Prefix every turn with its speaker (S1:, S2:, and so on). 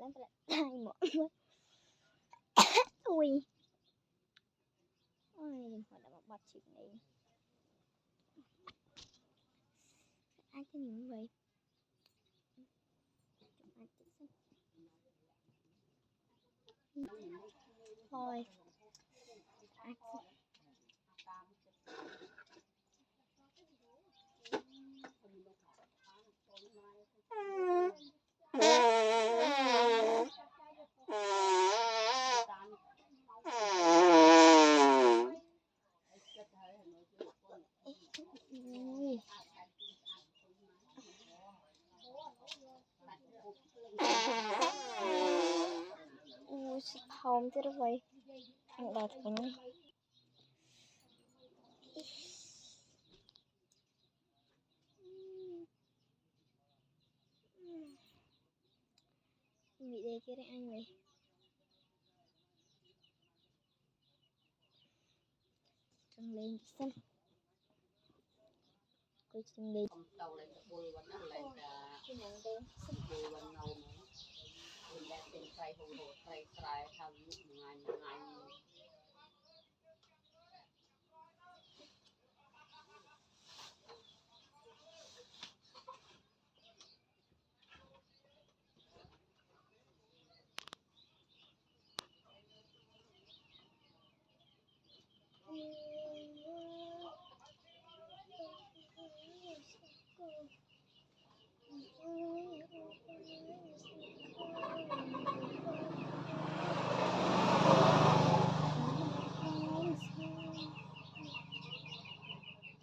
S1: lắm lại hai một ui ôi họ đã bật chuyện này ai cái gì vậy thôi ui home chứ đâu vậy anh đạt cái này bị đây kia đấy anh vậy trăng lên xanh coi trăng lên
S2: đầu lên bùiวันนั้นเลยจะบùยวันเราเป็นแบบเป็นไฟโหดไฟทำงาน